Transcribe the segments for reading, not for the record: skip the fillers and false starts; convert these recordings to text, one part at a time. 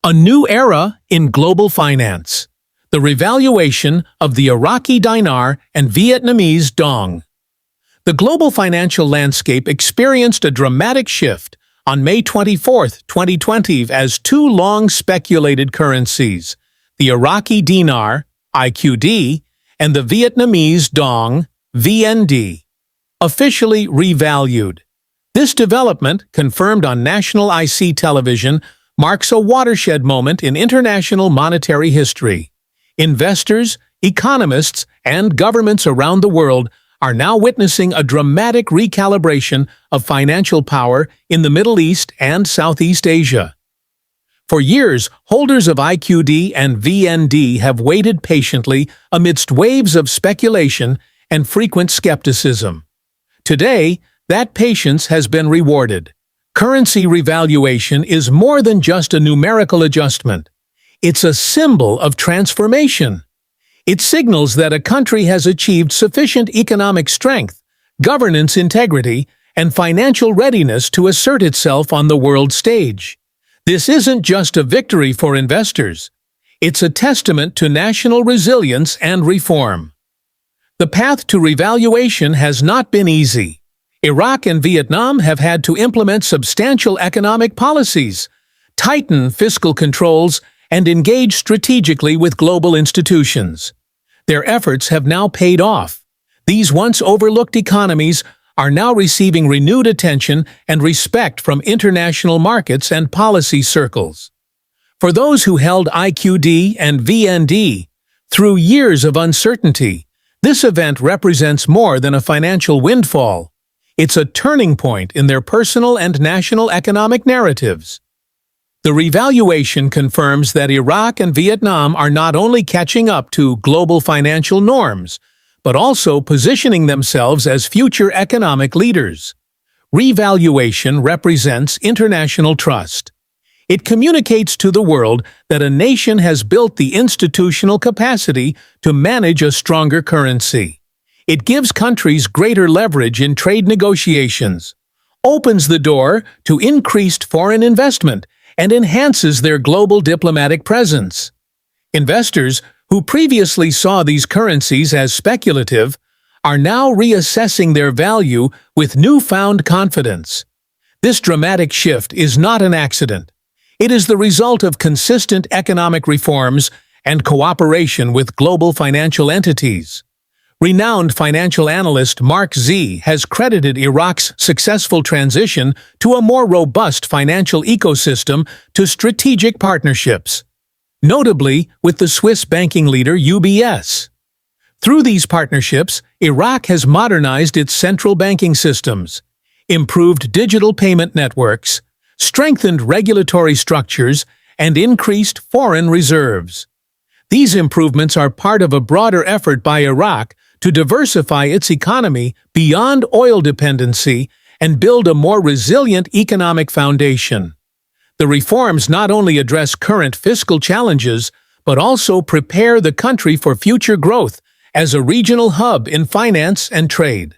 A new era in global finance. The revaluation of the Iraqi dinar and Vietnamese dong. The global financial landscape experienced a dramatic shift on May 24, 2020, as two long speculated currencies, the Iraqi Dinar, IQD, and the Vietnamese dong, VND, officially revalued. This development, confirmed on national IC television, marks a watershed moment in international monetary history. Investors, economists, and governments around the world are now witnessing a dramatic recalibration of financial power in the Middle East and Southeast Asia. For years, holders of IQD and VND have waited patiently amidst waves of speculation and frequent skepticism. Today, that patience has been rewarded. Currency revaluation is more than just a numerical adjustment. It's a symbol of transformation. It signals that a country has achieved sufficient economic strength, governance integrity, and financial readiness to assert itself on the world stage. This isn't just a victory for investors. It's a testament to national resilience and reform. The path to revaluation has not been easy. Iraq and Vietnam have had to implement substantial economic policies, tighten fiscal controls, and engage strategically with global institutions. Their efforts have now paid off. These once overlooked economies are now receiving renewed attention and respect from international markets and policy circles. For those who held IQD and VND through years of uncertainty, this event represents more than a financial windfall. It's a turning point in their personal and national economic narratives. The revaluation confirms that Iraq and Vietnam are not only catching up to global financial norms, but also positioning themselves as future economic leaders. Revaluation represents international trust. It communicates to the world that a nation has built the institutional capacity to manage a stronger currency. It gives countries greater leverage in trade negotiations, opens the door to increased foreign investment, and enhances their global diplomatic presence. Investors, who previously saw these currencies as speculative, are now reassessing their value with newfound confidence. This dramatic shift is not an accident. It is the result of consistent economic reforms and cooperation with global financial entities. Renowned financial analyst Mark Z has credited Iraq's successful transition to a more robust financial ecosystem to strategic partnerships, notably with the Swiss banking leader UBS. Through these partnerships, Iraq has modernized its central banking systems, improved digital payment networks, strengthened regulatory structures, and increased foreign reserves. These improvements are part of a broader effort by Iraq to diversify its economy beyond oil dependency and build a more resilient economic foundation. The reforms not only address current fiscal challenges, but also prepare the country for future growth as a regional hub in finance and trade.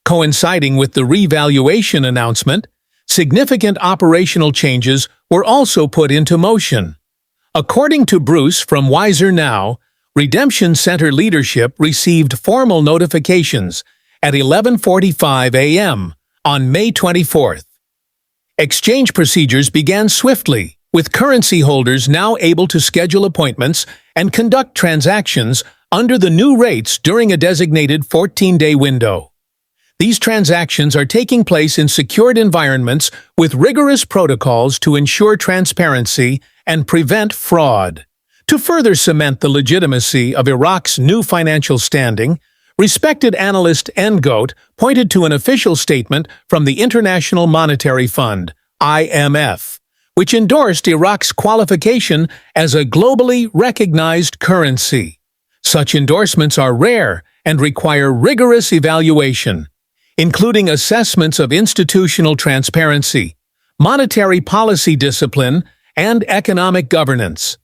Coinciding with the revaluation announcement, significant operational changes were also put into motion. According to Bruce from Wiser Now, Redemption Center leadership received formal notifications at 11:45 a.m. on May 24th. Exchange procedures began swiftly, with currency holders now able to schedule appointments and conduct transactions under the new rates during a designated 14-day window. These transactions are taking place in secured environments with rigorous protocols to ensure transparency and prevent fraud. To further cement the legitimacy of Iraq's new financial standing, respected analyst Ngoat pointed to an official statement from the International Monetary Fund, IMF, which endorsed Iraq's qualification as a globally recognized currency. Such endorsements are rare and require rigorous evaluation, including assessments of institutional transparency, monetary policy discipline, and economic governance.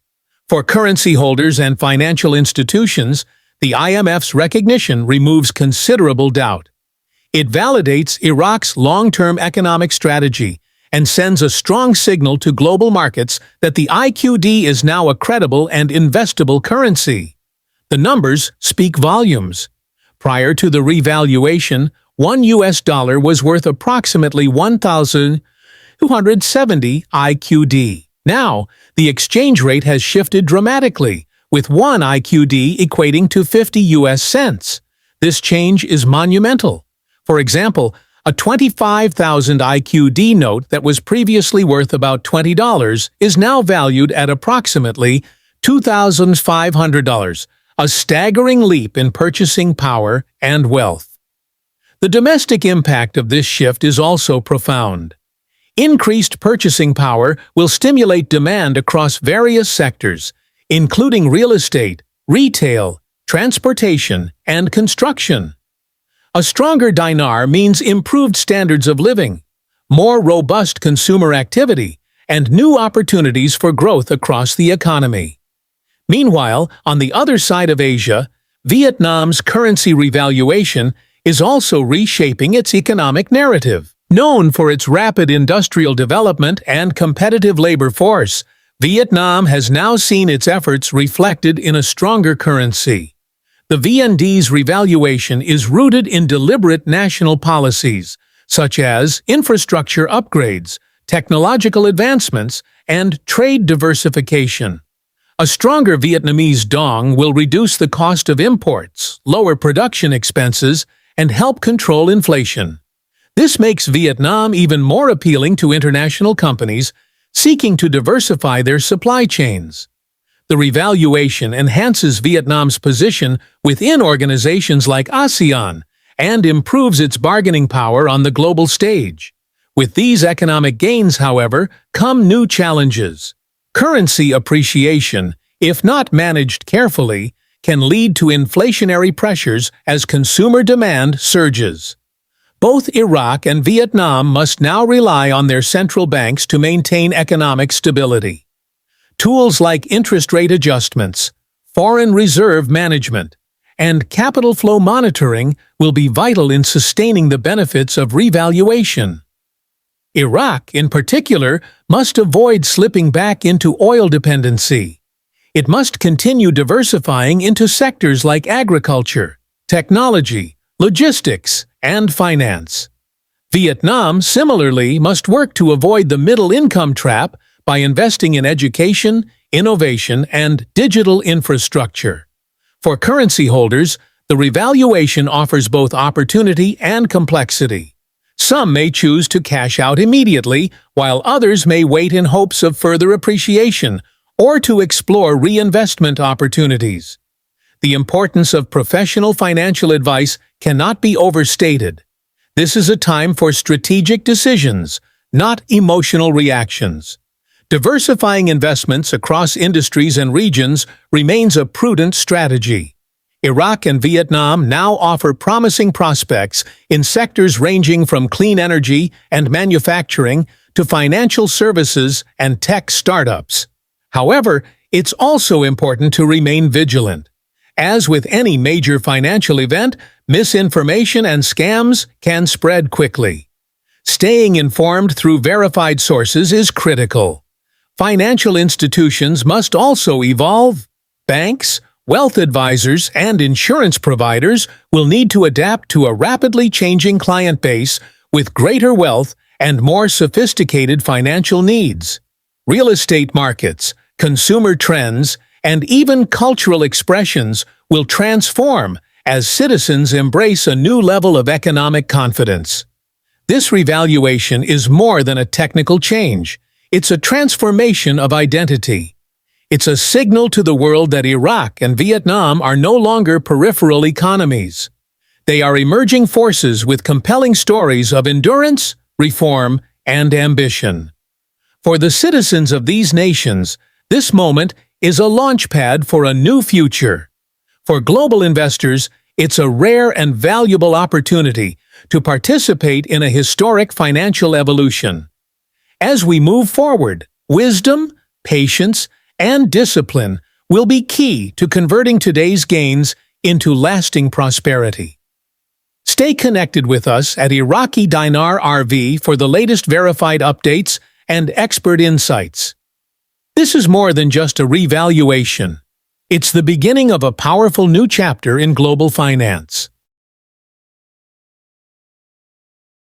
For currency holders and financial institutions, the IMF's recognition removes considerable doubt. It validates Iraq's long-term economic strategy and sends a strong signal to global markets that the IQD is now a credible and investable currency. The numbers speak volumes. Prior to the revaluation, $1 was worth approximately 1,270 IQD. Now, the exchange rate has shifted dramatically, with 1 IQD equating to 50 US cents. This change is monumental. For example, a 25,000 IQD note that was previously worth about $20 is now valued at approximately $2,500, a staggering leap in purchasing power and wealth. The domestic impact of this shift is also profound. Increased purchasing power will stimulate demand across various sectors, including real estate, retail, transportation, and construction. A stronger dinar means improved standards of living, more robust consumer activity, and new opportunities for growth across the economy. Meanwhile, on the other side of Asia, Vietnam's currency revaluation is also reshaping its economic narrative. Known for its rapid industrial development and competitive labor force, Vietnam has now seen its efforts reflected in a stronger currency. The VND's revaluation is rooted in deliberate national policies, such as infrastructure upgrades, technological advancements, and trade diversification. A stronger Vietnamese dong will reduce the cost of imports, lower production expenses, and help control inflation. This makes Vietnam even more appealing to international companies seeking to diversify their supply chains. The revaluation enhances Vietnam's position within organizations like ASEAN and improves its bargaining power on the global stage. With these economic gains, however, come new challenges. Currency appreciation, if not managed carefully, can lead to inflationary pressures as consumer demand surges. Both Iraq and Vietnam must now rely on their central banks to maintain economic stability. Tools like interest rate adjustments, foreign reserve management, and capital flow monitoring will be vital in sustaining the benefits of revaluation. Iraq, in particular, must avoid slipping back into oil dependency. It must continue diversifying into sectors like agriculture, technology, logistics, and finance. Vietnam, similarly, must work to avoid the middle-income trap by investing in education, innovation, and digital infrastructure. For currency holders, the revaluation offers both opportunity and complexity. Some may choose to cash out immediately, while others may wait in hopes of further appreciation or to explore reinvestment opportunities. The importance of professional financial advice cannot be overstated. This is a time for strategic decisions, not emotional reactions. Diversifying investments across industries and regions remains a prudent strategy. Iraq and Vietnam now offer promising prospects in sectors ranging from clean energy and manufacturing to financial services and tech startups. However, it's also important to remain vigilant. As with any major financial event, misinformation and scams can spread quickly. Staying informed through verified sources is critical. Financial institutions must also evolve. Banks, wealth advisors, and insurance providers will need to adapt to a rapidly changing client base with greater wealth and more sophisticated financial needs. Real estate markets, consumer trends, and even cultural expressions will transform as citizens embrace a new level of economic confidence. This revaluation is more than a technical change. It's a transformation of identity. It's a signal to the world that Iraq and Vietnam are no longer peripheral economies. They are emerging forces with compelling stories of endurance, reform, and ambition. For the citizens of these nations, this moment is a launchpad for a new future. For global investors, it's a rare and valuable opportunity to participate in a historic financial evolution. As we move forward, wisdom, patience, and discipline will be key to converting today's gains into lasting prosperity. Stay connected with us at Iraqi Dinar RV for the latest verified updates and expert insights. This is more than just a revaluation. It's the beginning of a powerful new chapter in global finance.